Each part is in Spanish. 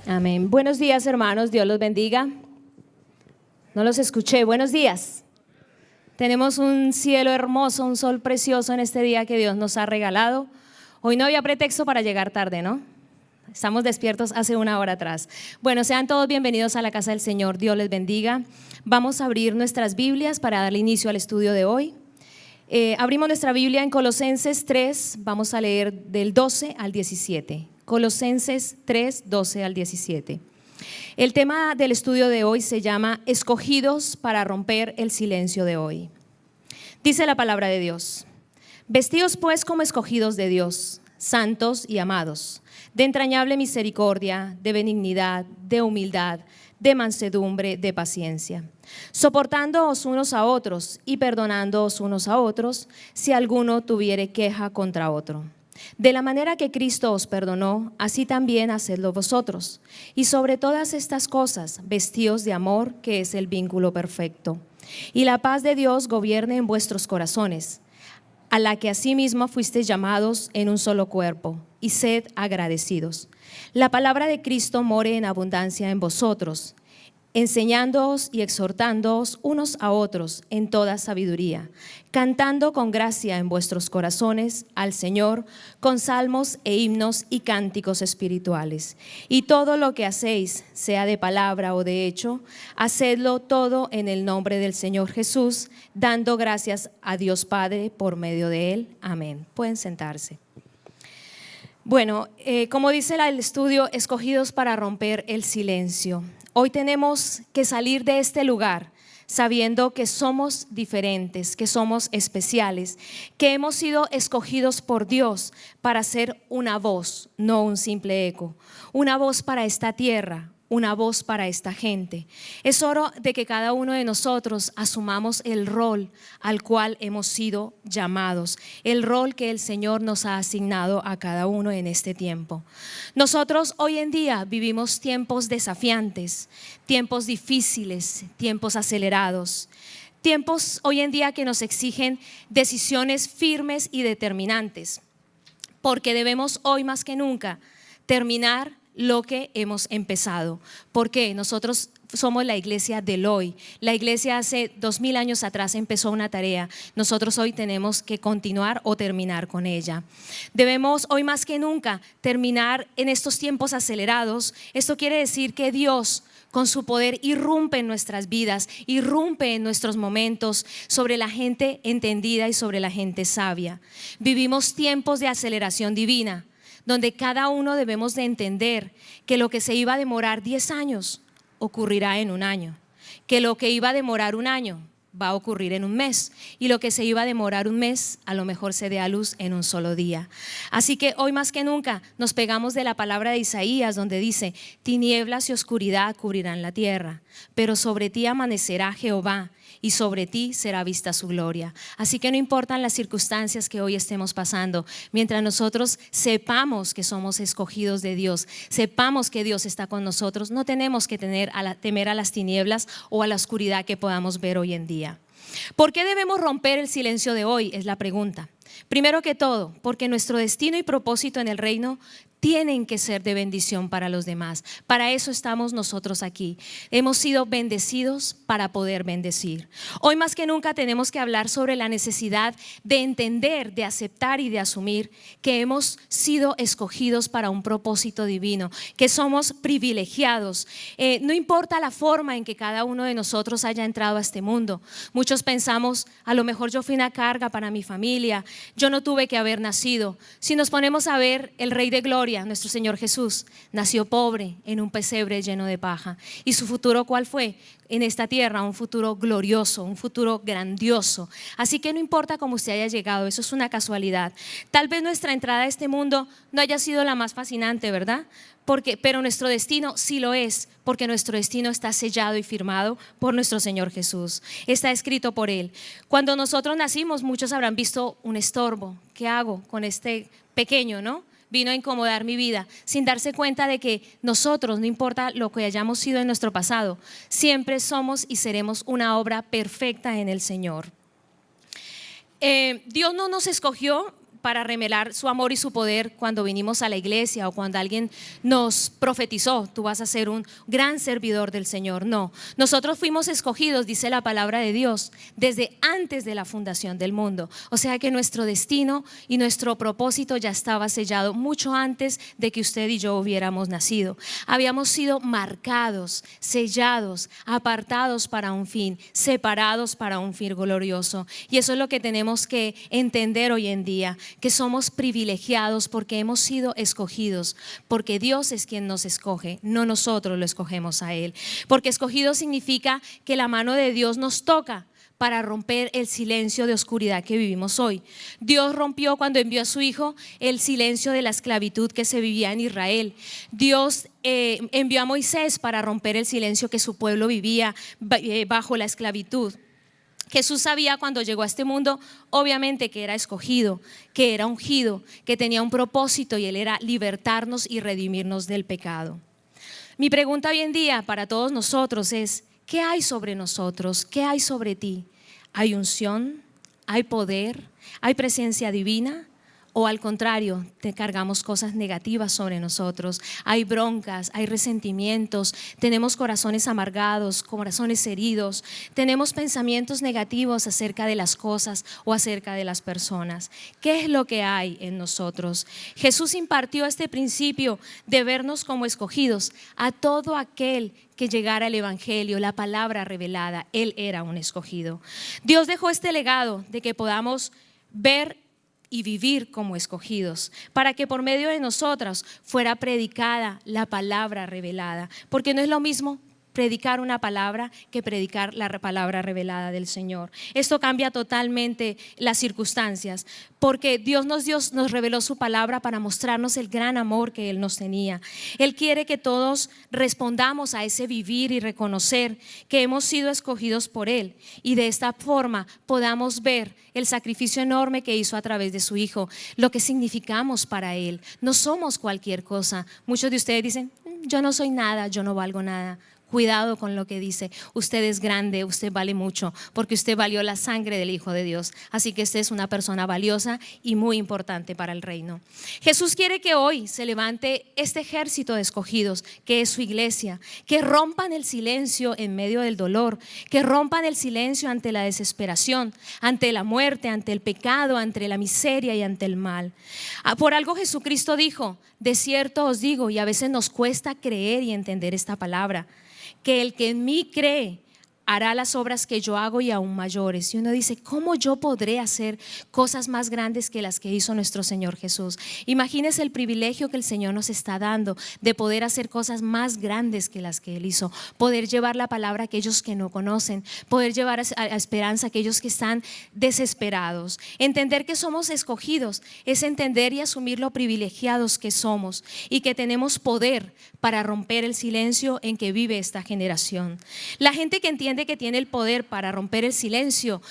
Amén. Buenos días, hermanos. Dios los bendiga. No los escuché. Buenos días. Tenemos un cielo hermoso, un sol precioso en este día que Dios nos ha regalado. Hoy no había pretexto para llegar tarde, ¿no? Estamos despiertos hace una hora atrás. Bueno, sean todos bienvenidos a la casa del Señor. Dios les bendiga. Vamos a abrir nuestras Biblias para darle inicio al estudio de hoy. Abrimos nuestra Biblia en Colosenses 3. Vamos a leer del 12 al 17. Colosenses 3, 12 al 17. El tema del estudio de hoy se llama Escogidos para romper el silencio de hoy. Dice la palabra de Dios: Vestíos pues como escogidos de Dios, santos y amados, de entrañable misericordia, de benignidad, de humildad, de mansedumbre, de paciencia, soportándoos unos a otros y perdonándoos unos a otros, si alguno tuviere queja contra otro. De la manera que Cristo os perdonó, así también hacedlo vosotros. Y sobre todas estas cosas, vestíos de amor, que es el vínculo perfecto. Y la paz de Dios gobierne en vuestros corazones, a la que asimismo fuisteis llamados en un solo cuerpo, y sed agradecidos. La palabra de Cristo more en abundancia en vosotros, enseñándoos y exhortándoos unos a otros en toda sabiduría, cantando con gracia en vuestros corazones al Señor con salmos e himnos y cánticos espirituales. Y todo lo que hacéis, sea de palabra o de hecho, hacedlo todo en el nombre del Señor Jesús, dando gracias a Dios Padre por medio de Él. Amén. Pueden sentarse. Bueno, como dice el estudio, escogidos para romper el silencio. Hoy tenemos que salir de este lugar sabiendo que somos diferentes, que somos especiales, que hemos sido escogidos por Dios para ser una voz, no un simple eco, una voz para esta tierra, una voz para esta gente. Es hora de que cada uno de nosotros asumamos el rol al cual hemos sido llamados, el rol que el Señor nos ha asignado a cada uno en este tiempo. Nosotros hoy en día vivimos tiempos desafiantes, tiempos difíciles, tiempos acelerados, tiempos hoy en día que nos exigen decisiones firmes y determinantes, porque debemos hoy más que nunca terminar lo que hemos empezado. Porque nosotros somos la iglesia del hoy. La iglesia hace 2000 años atrás empezó una tarea. Nosotros hoy tenemos que continuar o terminar con ella. Debemos hoy más que nunca terminar en estos tiempos acelerados. Esto quiere decir que Dios con su poder irrumpe en nuestras vidas, irrumpe en nuestros momentos sobre la gente entendida y sobre la gente sabia. Vivimos tiempos de aceleración divina, donde cada uno debemos de entender que lo que se iba a demorar 10 años ocurrirá en un año, que lo que iba a demorar un año va a ocurrir en un mes, y lo que se iba a demorar un mes a lo mejor se dé a luz en un solo día. Así que hoy más que nunca nos pegamos de la palabra de Isaías, donde dice: tinieblas y oscuridad cubrirán la tierra, pero sobre ti amanecerá Jehová, y sobre ti será vista su gloria. Así que no importan las circunstancias que hoy estemos pasando, mientras nosotros sepamos que somos escogidos de Dios, sepamos que Dios está con nosotros, no tenemos que temer a las tinieblas o a la oscuridad que podamos ver hoy en día. ¿Por qué debemos romper el silencio de hoy? Es la pregunta. Primero que todo, porque nuestro destino y propósito en el reino tienen que ser de bendición para los demás. Para eso estamos nosotros aquí. Hemos sido bendecidos para poder bendecir. Hoy más que nunca tenemos que hablar sobre la necesidad de entender, de aceptar y de asumir que hemos sido escogidos para un propósito divino, que somos privilegiados. No importa la forma en que cada uno de nosotros haya entrado a este mundo. Muchos pensamos: a lo mejor yo fui una carga para mi familia, yo no tuve que haber nacido. Si nos ponemos a ver, el Rey de Gloria, nuestro Señor Jesús, nació pobre en un pesebre lleno de paja. ¿Y su futuro cuál fue? En esta tierra, un futuro glorioso, un futuro grandioso. Así que no importa cómo usted haya llegado, eso es una casualidad. Tal vez nuestra entrada a este mundo no haya sido la más fascinante, ¿verdad? Pero nuestro destino sí lo es, porque nuestro destino está sellado y firmado por nuestro Señor Jesús. Está escrito por Él. Cuando nosotros nacimos, muchos habrán visto un estorbo. ¿Qué hago con este pequeño, no? Vino a incomodar mi vida, sin darse cuenta de que nosotros, no importa lo que hayamos sido en nuestro pasado, siempre somos y seremos una obra perfecta en el Señor. Dios no nos escogió para revelar su amor y su poder cuando vinimos a la iglesia o cuando alguien nos profetizó, tú vas a ser un gran servidor del Señor. No, nosotros fuimos escogidos, dice la palabra de Dios, desde antes de la fundación del mundo. O sea que nuestro destino y nuestro propósito ya estaba sellado mucho antes de que usted y yo hubiéramos nacido. Habíamos sido marcados, sellados, apartados para un fin, separados para un fin glorioso. Y eso es lo que tenemos que entender hoy en día, que somos privilegiados porque hemos sido escogidos, porque Dios es quien nos escoge, no nosotros lo escogemos a Él. Porque escogido significa que la mano de Dios nos toca para romper el silencio de oscuridad que vivimos hoy. Dios rompió cuando envió a su Hijo el silencio de la esclavitud que se vivía en Israel. Dios envió a Moisés para romper el silencio que su pueblo vivía bajo la esclavitud. Jesús sabía cuando llegó a este mundo, obviamente, que era escogido, que era ungido, que tenía un propósito, y Él era libertarnos y redimirnos del pecado. Mi pregunta hoy en día para todos nosotros es: ¿qué hay sobre nosotros? ¿Qué hay sobre ti? ¿Hay unción? ¿Hay poder? ¿Hay presencia divina? ¿O al contrario, te cargamos cosas negativas sobre nosotros? Hay broncas, hay resentimientos, tenemos corazones amargados, corazones heridos, tenemos pensamientos negativos acerca de las cosas o acerca de las personas. ¿Qué es lo que hay en nosotros? Jesús impartió este principio de vernos como escogidos a todo aquel que llegara el evangelio, la palabra revelada. Él era un escogido. Dios dejó este legado de que podamos ver y vivir como escogidos, para que por medio de nosotros fuera predicada la palabra revelada, porque no es lo mismo predicar una palabra que predicar la palabra revelada del Señor. Esto cambia totalmente las circunstancias, porque Dios nos reveló su palabra para mostrarnos el gran amor que Él nos tenía. Él quiere que todos respondamos a ese vivir y reconocer que hemos sido escogidos por Él, y de esta forma podamos ver el sacrificio enorme que hizo a través de su Hijo, lo que significamos para Él. No somos cualquier cosa. Muchos de ustedes dicen: yo no soy nada, yo no valgo nada. Cuidado con lo que dice. Usted es grande, usted vale mucho, porque usted valió la sangre del Hijo de Dios. Así que usted es una persona valiosa y muy importante para el reino. Jesús quiere que hoy se levante este ejército de escogidos, que es su iglesia, que rompan el silencio en medio del dolor, que rompan el silencio ante la desesperación, ante la muerte, ante el pecado, ante la miseria y ante el mal. Por algo Jesucristo dijo: de cierto os digo, y a veces nos cuesta creer y entender esta palabra, que el que en mí cree hará las obras que yo hago y aún mayores. Y uno dice: ¿cómo yo podré hacer cosas más grandes que las que hizo nuestro Señor Jesús? Imagínese el privilegio que el Señor nos está dando de poder hacer cosas más grandes que las que Él hizo, poder llevar la palabra a aquellos que no conocen, poder llevar a esperanza a aquellos que están desesperados. Entender que somos escogidos es entender y asumir lo privilegiados que somos y que tenemos poder para romper el silencio en que vive esta generación. La gente que entiende que tiene el poder para romper el silencio,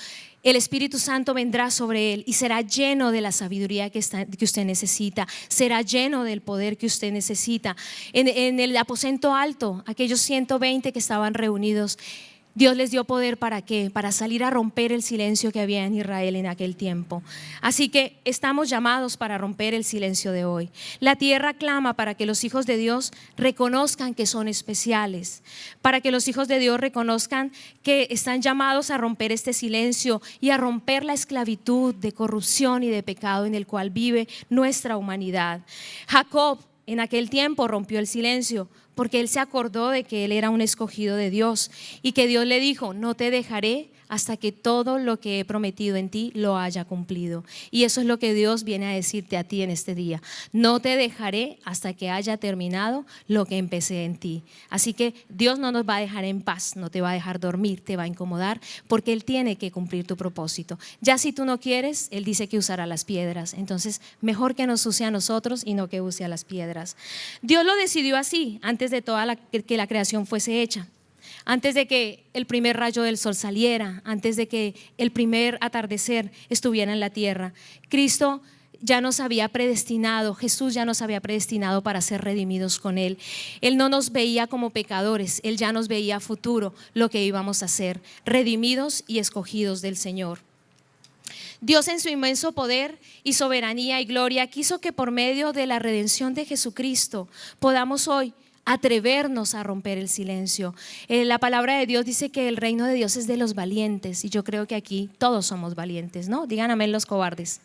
el Espíritu Santo vendrá sobre él y será lleno de la sabiduría que usted necesita, será lleno del poder que usted necesita. En el aposento alto, aquellos 120 que estaban reunidos, Dios les dio poder ¿para qué? Para salir a romper el silencio que había en Israel en aquel tiempo. Así que estamos llamados para romper el silencio de hoy. La tierra clama para que los hijos de Dios reconozcan que son especiales, para que los hijos de Dios reconozcan que están llamados a romper este silencio y a romper la esclavitud de corrupción y de pecado en el cual vive nuestra humanidad. Jacob en aquel tiempo rompió el silencio porque él se acordó de que él era un escogido de Dios y que Dios le dijo: no te dejaré hasta que todo lo que he prometido en ti lo haya cumplido. Y eso es lo que Dios viene a decirte a ti en este día: no te dejaré hasta que haya terminado lo que empecé en ti. Así que Dios no nos va a dejar en paz, no te va a dejar dormir, te va a incomodar, porque Él tiene que cumplir tu propósito. Ya si tú no quieres, Él dice que usará las piedras. Entonces mejor que nos use a nosotros y no que use a las piedras. Dios lo decidió así antes de que la creación fuese hecha. Antes de que el primer rayo del sol saliera, antes de que el primer atardecer estuviera en la tierra, Cristo ya nos había predestinado, Jesús ya nos había predestinado para ser redimidos con Él. Él no nos veía como pecadores, Él ya nos veía a futuro lo que íbamos a ser, redimidos y escogidos del Señor. Dios en su inmenso poder y soberanía y gloria quiso que por medio de la redención de Jesucristo podamos hoy atrevernos a romper el silencio. La palabra de Dios dice que el reino de Dios es de los valientes, y yo creo que aquí todos somos valientes, ¿no? Digan amén los cobardes.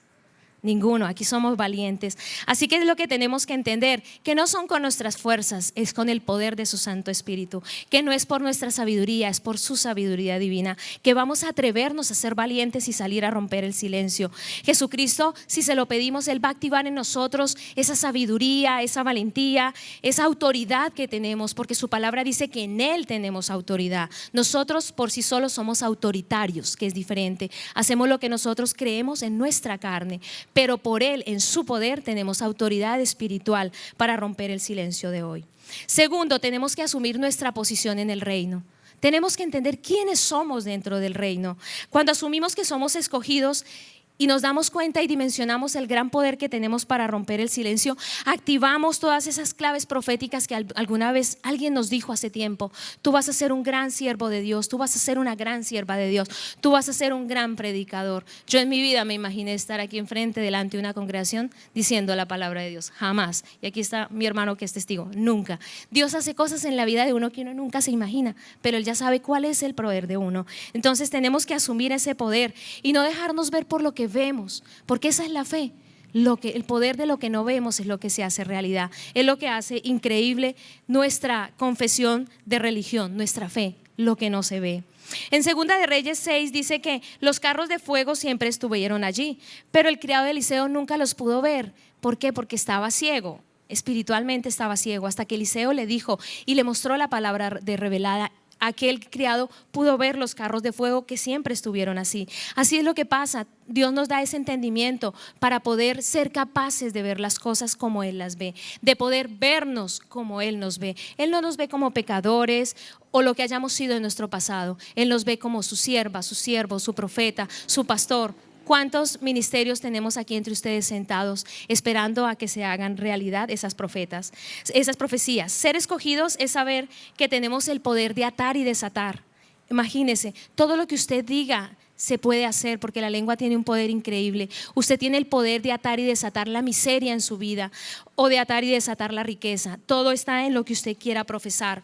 Ninguno, aquí somos valientes. Así que es lo que tenemos que entender, que no son con nuestras fuerzas, es con el poder de su Santo Espíritu, que no es por nuestra sabiduría, es por su sabiduría divina, que vamos a atrevernos a ser valientes y salir a romper el silencio. Jesucristo, si se lo pedimos, Él va a activar en nosotros esa sabiduría, esa valentía, esa autoridad que tenemos, porque su palabra dice que en Él tenemos autoridad. Nosotros por sí solos somos autoritarios, que es diferente. Hacemos lo que nosotros creemos en nuestra carne, pero por Él, en su poder, tenemos autoridad espiritual para romper el silencio de hoy. Segundo, tenemos que asumir nuestra posición en el reino. Tenemos que entender quiénes somos dentro del reino. Cuando asumimos que somos escogidos y nos damos cuenta y dimensionamos el gran poder que tenemos para romper el silencio, activamos todas esas claves proféticas que alguna vez alguien nos dijo hace tiempo. Tú vas a ser un gran siervo de Dios, tú vas a ser una gran sierva de Dios, tú vas a ser un gran predicador. Yo en mi vida me imaginé estar aquí enfrente delante de una congregación diciendo la palabra de Dios, jamás. Y aquí está mi hermano que es testigo, nunca. Dios hace cosas en la vida de uno que uno nunca se imagina, pero Él ya sabe cuál es el poder de uno. Entonces tenemos que asumir ese poder y no dejarnos ver por lo que vemos, porque esa es la fe. El poder de lo que no vemos es lo que se hace realidad, es lo que hace increíble nuestra confesión de religión, nuestra fe, lo que no se ve. En Segunda de Reyes 6 dice que los carros de fuego siempre estuvieron allí, pero el criado de Eliseo nunca los pudo ver. ¿Por qué? Porque estaba ciego, espiritualmente estaba ciego, hasta que Eliseo le dijo y le mostró la palabra de revelada. Aquel criado pudo ver los carros de fuego que siempre estuvieron así. Así es lo que pasa. Dios nos da ese entendimiento para poder ser capaces de ver las cosas como Él las ve, de poder vernos como Él nos ve. Él no nos ve como pecadores o lo que hayamos sido en nuestro pasado. Él nos ve como su sierva, su siervo, su profeta, su pastor. ¿Cuántos ministerios tenemos aquí entre ustedes sentados esperando a que se hagan realidad esas profecías? Ser escogidos es saber que tenemos el poder de atar y desatar. Imagínese, todo lo que usted diga se puede hacer porque la lengua tiene un poder increíble. Usted tiene el poder de atar y desatar la miseria en su vida o de atar y desatar la riqueza. Todo está en lo que usted quiera profesar.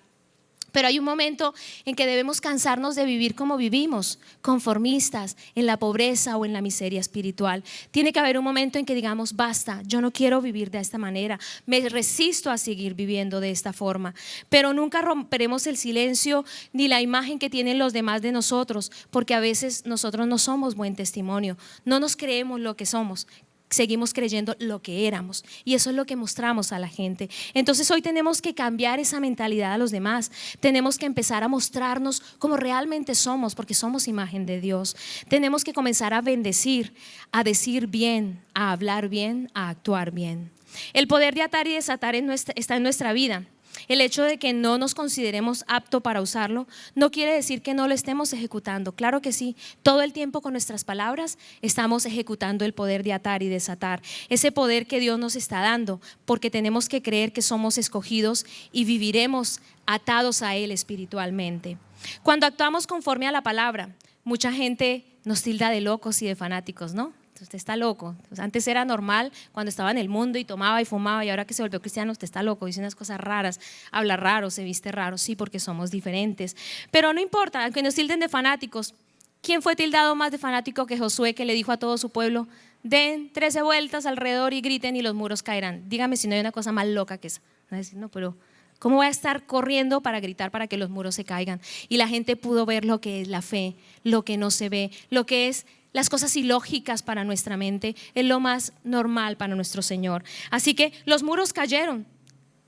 Pero hay un momento en que debemos cansarnos de vivir como vivimos, conformistas, en la pobreza o en la miseria espiritual. Tiene que haber un momento en que digamos, basta, yo no quiero vivir de esta manera, me resisto a seguir viviendo de esta forma. Pero nunca romperemos el silencio ni la imagen que tienen los demás de nosotros, porque a veces nosotros no somos buen testimonio, no nos creemos lo que somos. Seguimos creyendo lo que éramos y eso es lo que mostramos a la gente. Entonces hoy tenemos que cambiar esa mentalidad a los demás. Tenemos que empezar a mostrarnos como realmente somos, porque somos imagen de Dios. Tenemos que comenzar a bendecir, a decir bien, a hablar bien, a actuar bien. El poder de atar y desatar está en nuestra vida. El hecho de que no nos consideremos aptos para usarlo no quiere decir que no lo estemos ejecutando. Claro que sí, todo el tiempo con nuestras palabras estamos ejecutando el poder de atar y desatar, ese poder que Dios nos está dando, porque tenemos que creer que somos escogidos y viviremos atados a Él espiritualmente. Cuando actuamos conforme a la palabra, mucha gente nos tilda de locos y de fanáticos, ¿no? Usted está loco. Antes era normal cuando estaba en el mundo y tomaba y fumaba, y ahora que se volvió cristiano usted está loco, dice unas cosas raras, habla raro, se viste raro. Sí, porque somos diferentes, pero no importa, aunque nos tilden de fanáticos. ¿Quién fue tildado más de fanático que Josué, que le dijo a todo su pueblo: den 13 vueltas alrededor y griten y los muros caerán? Dígame si no hay una cosa más loca que esa. Van a decir, no, pero ¿cómo voy a estar corriendo para gritar para que los muros se caigan? Y la gente pudo ver lo que es la fe, lo que no se ve, lo que es las cosas ilógicas para nuestra mente, es lo más normal para nuestro Señor. Así que los muros cayeron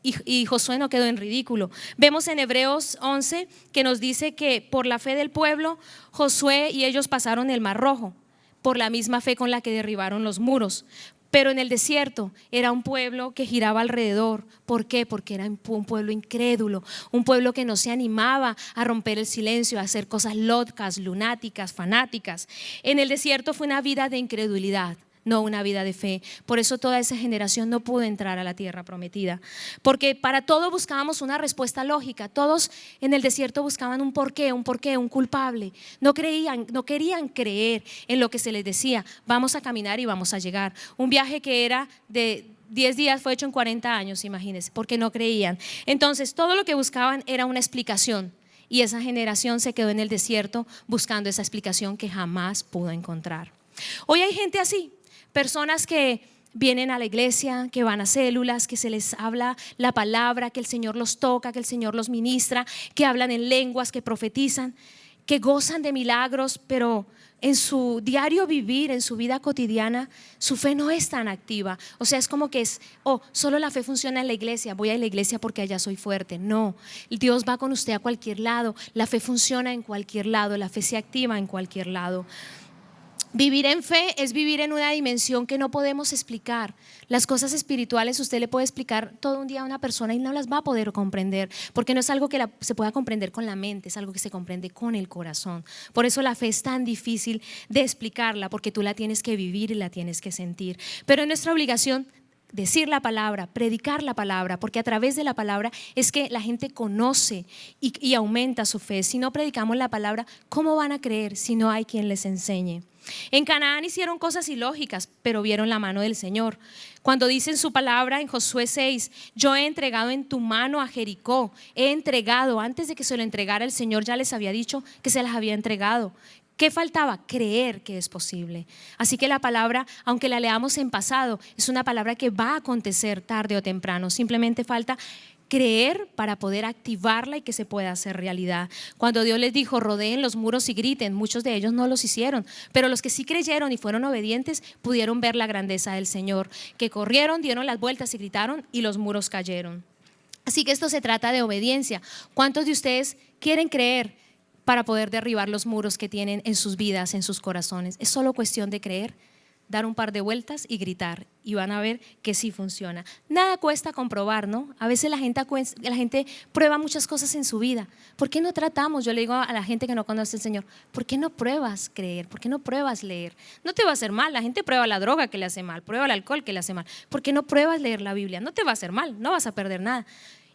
y Josué no quedó en ridículo. Vemos en Hebreos 11 que nos dice que por la fe del pueblo, Josué y ellos pasaron el Mar Rojo, por la misma fe con la que derribaron los muros. Pero en el desierto era un pueblo que giraba alrededor. ¿Por qué? Porque era un pueblo incrédulo, un pueblo que no se animaba a romper el silencio, a hacer cosas locas, lunáticas, fanáticas. En el desierto fue una vida de incredulidad, no una vida de fe. Por eso toda esa generación no pudo entrar a la tierra prometida, porque para todo buscábamos una respuesta lógica. Todos en el desierto buscaban un porqué, un culpable. No querían creer en lo que se les decía: vamos a caminar y vamos a llegar. Un viaje que era de 10 días fue hecho en 40 años, imagínense, porque no creían. Entonces todo lo que buscaban era una explicación, y esa generación se quedó en el desierto buscando esa explicación que jamás pudo encontrar. Hoy hay gente así, personas que vienen a la iglesia, que van a células, que se les habla la palabra, que el Señor los toca, que el Señor los ministra, que hablan en lenguas, que profetizan, que gozan de milagros, pero en su diario vivir, en su vida cotidiana, su fe no es tan activa. O sea, es como que solo la fe funciona en la iglesia, voy a la iglesia porque allá soy fuerte. No, Dios va con usted a cualquier lado, la fe funciona en cualquier lado, la fe se activa en cualquier lado. Vivir en fe es vivir en una dimensión que no podemos explicar. Las cosas espirituales usted le puede explicar todo un día a una persona y no las va a poder comprender, porque no es algo que se pueda comprender con la mente, es algo que se comprende con el corazón. Por eso la fe es tan difícil de explicarla, porque tú la tienes que vivir y la tienes que sentir. Pero es nuestra obligación decir la palabra, predicar la palabra, porque a través de la palabra es que la gente conoce y aumenta su fe. Si no predicamos la palabra, ¿cómo van a creer si no hay quien les enseñe? En Canaán hicieron cosas ilógicas, pero vieron la mano del Señor. Cuando dice en su palabra en Josué 6: yo he entregado en tu mano a Jericó, he entregado, antes de que se lo entregara el Señor ya les había dicho que se las había entregado. ¿Qué faltaba? Creer que es posible. Así que la palabra, aunque la leamos en pasado, es una palabra que va a acontecer tarde o temprano. Simplemente falta creer para poder activarla y que se pueda hacer realidad. Cuando Dios les dijo: rodeen los muros y griten, muchos de ellos no los hicieron, pero los que sí creyeron y fueron obedientes pudieron ver la grandeza del Señor, que corrieron, dieron las vueltas y gritaron, y los muros cayeron. Así que esto se trata de obediencia. ¿Cuántos de ustedes quieren creer para poder derribar los muros que tienen en sus vidas, en sus corazones? Es solo cuestión de creer, dar un par de vueltas y gritar, y van a ver que sí funciona. Nada cuesta comprobar, ¿no? A veces la gente prueba muchas cosas en su vida. ¿Por qué no tratamos? Yo le digo a la gente que no conoce al Señor: ¿por qué no pruebas creer? ¿Por qué no pruebas leer? No te va a hacer mal. La gente prueba la droga que le hace mal, prueba el alcohol que le hace mal. ¿Por qué no pruebas leer la Biblia? No te va a hacer mal, no vas a perder nada.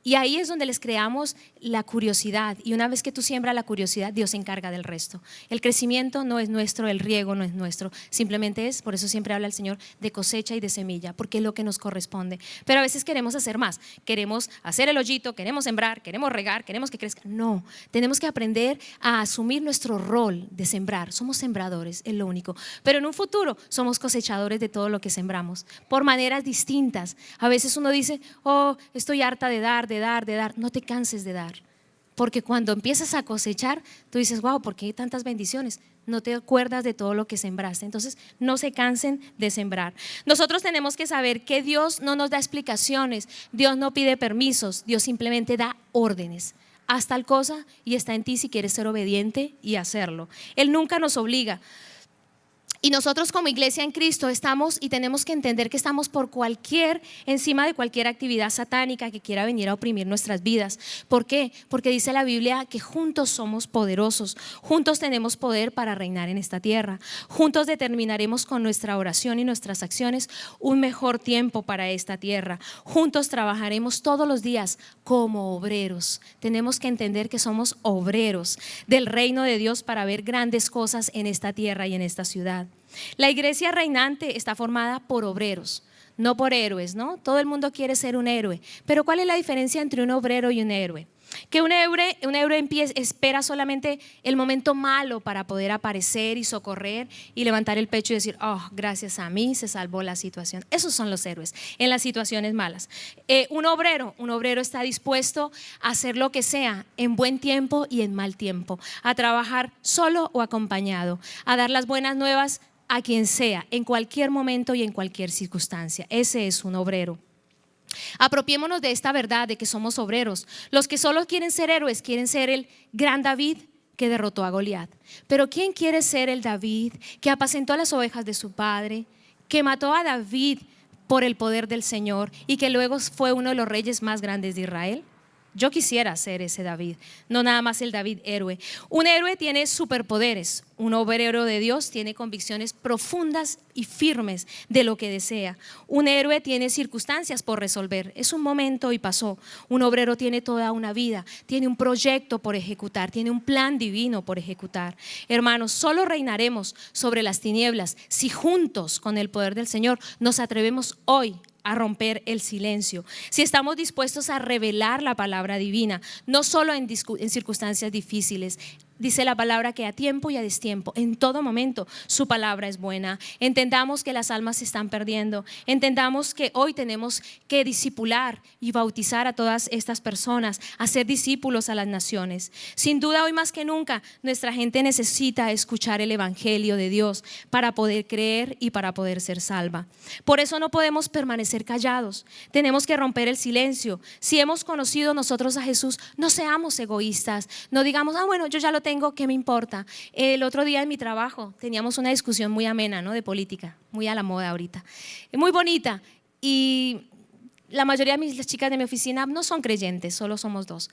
Y ahí es donde les creamos la curiosidad, y una vez que tú siembras la curiosidad, Dios se encarga del resto. El crecimiento no es nuestro, el riego no es nuestro, simplemente es, por eso siempre habla el Señor de cosecha y de semilla, porque es lo que nos corresponde. Pero a veces queremos hacer más, queremos hacer el hoyito, queremos sembrar, queremos regar, queremos que crezca. No, tenemos que aprender a asumir nuestro rol de sembrar. Somos sembradores, es lo único, pero en un futuro somos cosechadores de todo lo que sembramos, por maneras distintas. A veces uno dice: estoy harta de dar. No te canses de dar, porque cuando empiezas a cosechar, tú dices: wow, ¿por qué hay tantas bendiciones? No te acuerdas de todo lo que sembraste. Entonces no se cansen de sembrar. Nosotros tenemos que saber que Dios no nos da explicaciones, Dios no pide permisos, Dios simplemente da órdenes. Haz tal cosa y está en ti si quieres ser obediente y hacerlo. Él nunca nos obliga. Y nosotros como iglesia en Cristo estamos y tenemos que entender que estamos encima de cualquier actividad satánica que quiera venir a oprimir nuestras vidas. ¿Por qué? Porque dice la Biblia que juntos somos poderosos, juntos tenemos poder para reinar en esta tierra, juntos determinaremos con nuestra oración y nuestras acciones un mejor tiempo para esta tierra, juntos trabajaremos todos los días como obreros. Tenemos que entender que somos obreros del reino de Dios para ver grandes cosas en esta tierra y en esta ciudad. La iglesia reinante está formada por obreros, no por héroes, ¿no? Todo el mundo quiere ser un héroe, pero ¿cuál es la diferencia entre un obrero y un héroe? Que un héroe espera solamente el momento malo para poder aparecer y socorrer y levantar el pecho y decir: gracias a mí se salvó la situación. Esos son los héroes en las situaciones malas. Un obrero está dispuesto a hacer lo que sea en buen tiempo y en mal tiempo, a trabajar solo o acompañado, a dar las buenas nuevas a quien sea, en cualquier momento y en cualquier circunstancia. Ese es un obrero. Apropiémonos de esta verdad de que somos obreros. Los que solo quieren ser héroes quieren ser el gran David que derrotó a Goliat. Pero ¿quién quiere ser el David que apacentó las ovejas de su padre, que mató a David por el poder del Señor y que luego fue uno de los reyes más grandes de Israel? Yo quisiera ser ese David, no nada más el David héroe. Un héroe tiene superpoderes, un obrero de Dios tiene convicciones profundas y firmes de lo que desea. Un héroe tiene circunstancias por resolver, es un momento y pasó. Un obrero tiene toda una vida, tiene un proyecto por ejecutar, tiene un plan divino por ejecutar. Hermanos, solo reinaremos sobre las tinieblas si juntos con el poder del Señor nos atrevemos hoy a romper el silencio, si estamos dispuestos a revelar la palabra divina, no solo en circunstancias difíciles. Dice la palabra que a tiempo y a destiempo, en todo momento, su palabra es buena. Entendamos que las almas se están perdiendo. Entendamos que hoy tenemos que discipular y bautizar a todas estas personas, hacer discípulos a las naciones. Sin duda, hoy más que nunca, nuestra gente necesita escuchar el evangelio de Dios para poder creer y para poder ser salva. Por eso no podemos permanecer callados. Tenemos que romper el silencio. Si hemos conocido nosotros a Jesús, no seamos egoístas. No digamos, bueno, yo ya lo tengo, ¿qué me importa? El otro día en mi trabajo teníamos una discusión muy amena, ¿no? De política, muy a la moda ahorita, muy bonita, y la mayoría de las chicas de mi oficina no son creyentes, solo somos dos.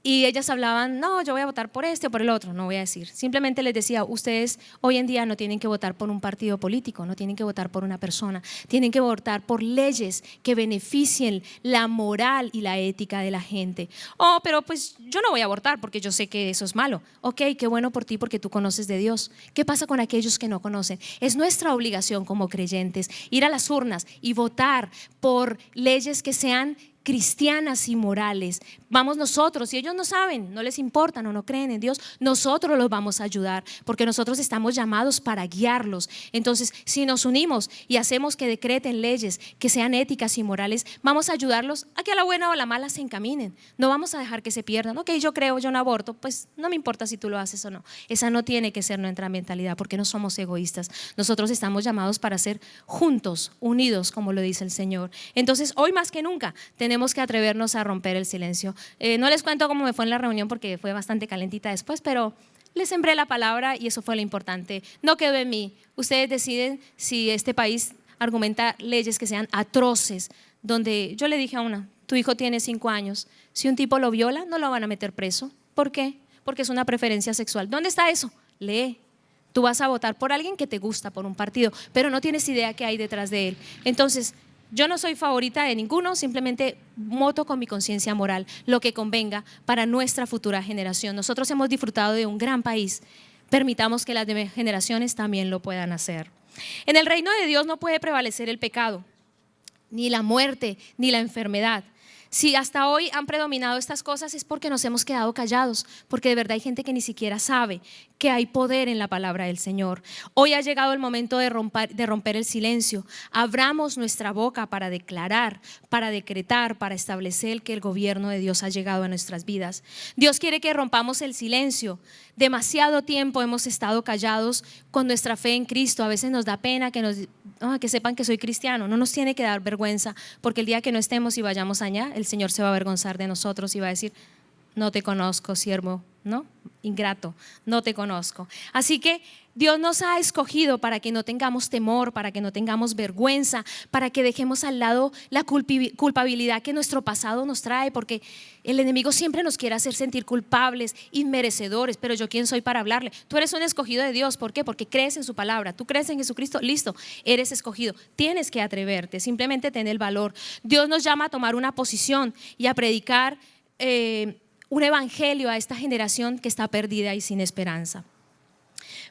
Y ellas hablaban, no, yo voy a votar por este o por el otro, no voy a decir. Simplemente les decía, ustedes hoy en día no tienen que votar por un partido político, no tienen que votar por una persona, tienen que votar por leyes que beneficien la moral y la ética de la gente. Oh, pero pues yo no voy a votar porque yo sé que eso es malo. Ok, qué bueno por ti porque tú conoces de Dios. ¿Qué pasa con aquellos que no conocen? Es nuestra obligación como creyentes ir a las urnas y votar por leyes que sean cristianas y morales. Vamos nosotros, si ellos no saben, no les importan o no creen en Dios, nosotros los vamos a ayudar porque nosotros estamos llamados para guiarlos. Entonces, si nos unimos y hacemos que decreten leyes que sean éticas y morales, vamos a ayudarlos a que a la buena o a la mala se encaminen. No vamos a dejar que se pierdan. Ok, yo creo, yo no aborto, pues no me importa si tú lo haces o no. Esa no tiene que ser nuestra mentalidad porque no somos egoístas. Nosotros estamos llamados para ser juntos, unidos, como lo dice el Señor. Entonces, hoy más que nunca tenemos que atrevernos a romper el silencio. No les cuento cómo me fue en la reunión porque fue bastante calentita después, pero les sembré la palabra y eso fue lo importante. No quedó en mí. Ustedes deciden si este país argumenta leyes que sean atroces, donde yo le dije a una, tu hijo tiene 5 años, si un tipo lo viola, no lo van a meter preso. ¿Por qué? Porque es una preferencia sexual. ¿Dónde está eso? Lee. Tú vas a votar por alguien que te gusta, por un partido, pero no tienes idea qué hay detrás de él. Entonces, yo no soy favorita de ninguno, simplemente voto con mi conciencia moral, lo que convenga para nuestra futura generación. Nosotros hemos disfrutado de un gran país, permitamos que las demás generaciones también lo puedan hacer. En el reino de Dios no puede prevalecer el pecado, ni la muerte, ni la enfermedad. Si hasta hoy han predominado estas cosas es porque nos hemos quedado callados, porque de verdad hay gente que ni siquiera sabe que hay poder en la palabra del Señor. Hoy ha llegado el momento de romper el silencio. Abramos nuestra boca para declarar, para decretar, para establecer que el gobierno de Dios ha llegado a nuestras vidas. Dios quiere que rompamos el silencio. Demasiado tiempo hemos estado callados con nuestra fe en Cristo. A veces nos da pena que sepan que soy cristiano. No nos tiene que dar vergüenza, porque el día que no estemos y vayamos allá, el Señor se va a avergonzar de nosotros y va a decir, no te conozco, siervo, ¿no? Ingrato, no te conozco. Así que Dios nos ha escogido para que no tengamos temor, para que no tengamos vergüenza, para que dejemos al lado la culpabilidad que nuestro pasado nos trae, porque el enemigo siempre nos quiere hacer sentir culpables, inmerecedores, pero yo ¿quién soy para hablarle? Tú eres un escogido de Dios, ¿por qué? Porque crees en su palabra, tú crees en Jesucristo, listo, eres escogido. Tienes que atreverte, simplemente ten el valor. Dios nos llama a tomar una posición y a predicar un evangelio a esta generación que está perdida y sin esperanza.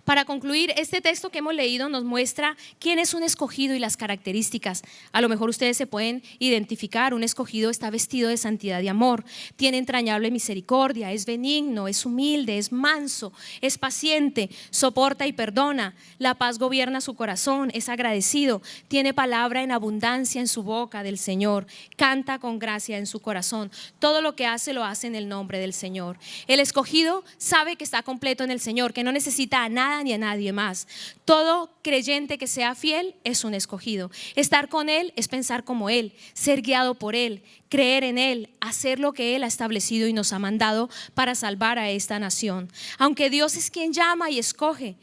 Para concluir, este texto que hemos leído nos muestra quién es un escogido y las características. A lo mejor ustedes se pueden identificar. Un escogido está vestido de santidad y amor, tiene entrañable misericordia, es benigno, es humilde, es manso, es paciente, soporta y perdona. La paz gobierna su corazón, es agradecido, tiene palabra en abundancia en su boca del Señor, canta con gracia en su corazón. Todo lo que hace lo hace en el nombre del Señor. El escogido sabe que está completo en el Señor, que no necesita a nada ni a nadie más. Todo creyente que sea fiel es un escogido. Estar con Él es pensar como Él, ser guiado por Él, creer en Él, hacer lo que Él ha establecido y nos ha mandado para salvar a esta nación. Aunque Dios es quien llama y escoge,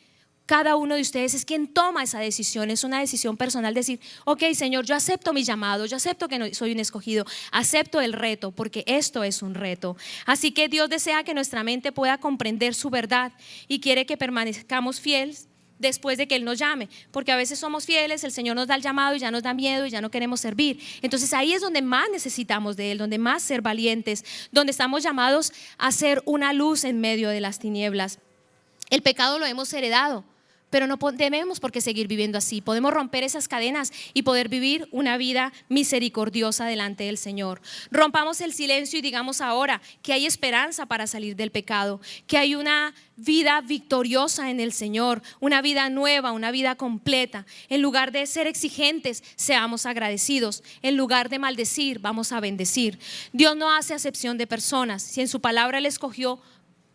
Cada uno de ustedes es quien toma esa decisión. Es una decisión personal decir, ok, Señor, yo acepto mi llamado, yo acepto que no soy un escogido, acepto el reto, porque esto es un reto. Así que Dios desea que nuestra mente pueda comprender su verdad y quiere que permanezcamos fieles después de que Él nos llame, porque a veces somos fieles, el Señor nos da el llamado y ya nos da miedo y ya no queremos servir. Entonces ahí es donde más necesitamos de Él, donde más ser valientes, donde estamos llamados a ser una luz en medio de las tinieblas. El pecado lo hemos heredado, pero no tenemos por qué seguir viviendo así. Podemos romper esas cadenas y poder vivir una vida misericordiosa delante del Señor. Rompamos el silencio y digamos ahora que hay esperanza para salir del pecado, que hay una vida victoriosa en el Señor, una vida nueva, una vida completa. En lugar de ser exigentes, seamos agradecidos. En lugar de maldecir, vamos a bendecir. Dios no hace acepción de personas. Si en su palabra Él escogió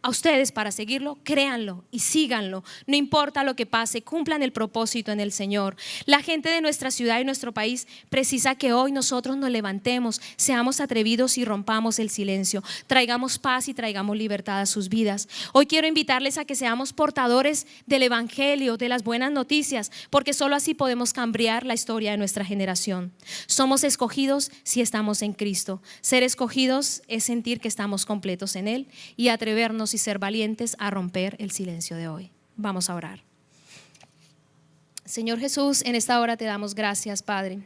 a ustedes para seguirlo, créanlo y síganlo. No importa lo que pase, cumplan el propósito en el Señor. La gente de nuestra ciudad y nuestro país precisa que hoy nosotros nos levantemos, seamos atrevidos y rompamos el silencio. Traigamos paz y traigamos libertad a sus vidas. Hoy quiero invitarles a que seamos portadores del evangelio, de las buenas noticias, porque solo así podemos cambiar la historia de nuestra generación. Somos escogidos si estamos en Cristo. Ser escogidos es sentir que estamos completos en Él y atrevernos y ser valientes a romper el silencio de hoy. Vamos a orar. Señor Jesús, en esta hora te damos gracias, Padre.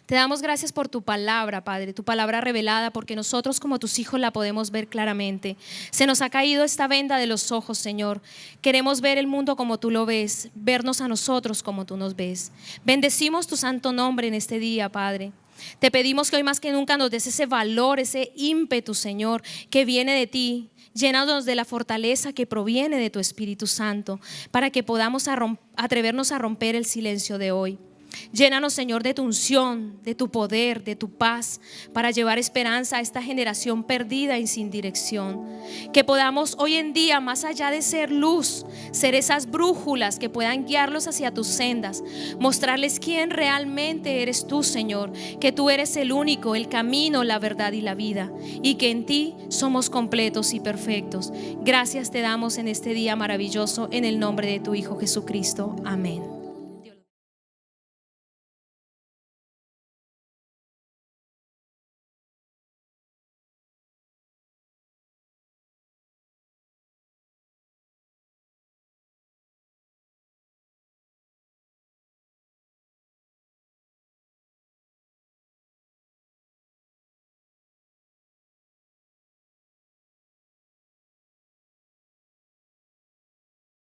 Te damos gracias por tu palabra, Padre, tu palabra revelada, porque nosotros como tus hijos la podemos ver claramente. Se nos ha caído esta venda de los ojos, Señor. Queremos ver el mundo como tú lo ves, vernos a nosotros como tú nos ves. Bendecimos tu santo nombre en este día, Padre. Te pedimos que hoy más que nunca nos des ese valor, ese ímpetu, Señor, que viene de ti. Llénanos de la fortaleza que proviene de tu Espíritu Santo para que podamos atrevernos a romper el silencio de hoy. Llénanos, Señor, de tu unción, de tu poder, de tu paz, para llevar esperanza a esta generación perdida y sin dirección. Que podamos hoy en día, más allá de ser luz, ser esas brújulas que puedan guiarlos hacia tus sendas, mostrarles quién realmente eres tú, Señor, que tú eres el único, el camino, la verdad y la vida, y que en ti somos completos y perfectos. Gracias te damos en este día maravilloso, en el nombre de tu Hijo Jesucristo. Amén.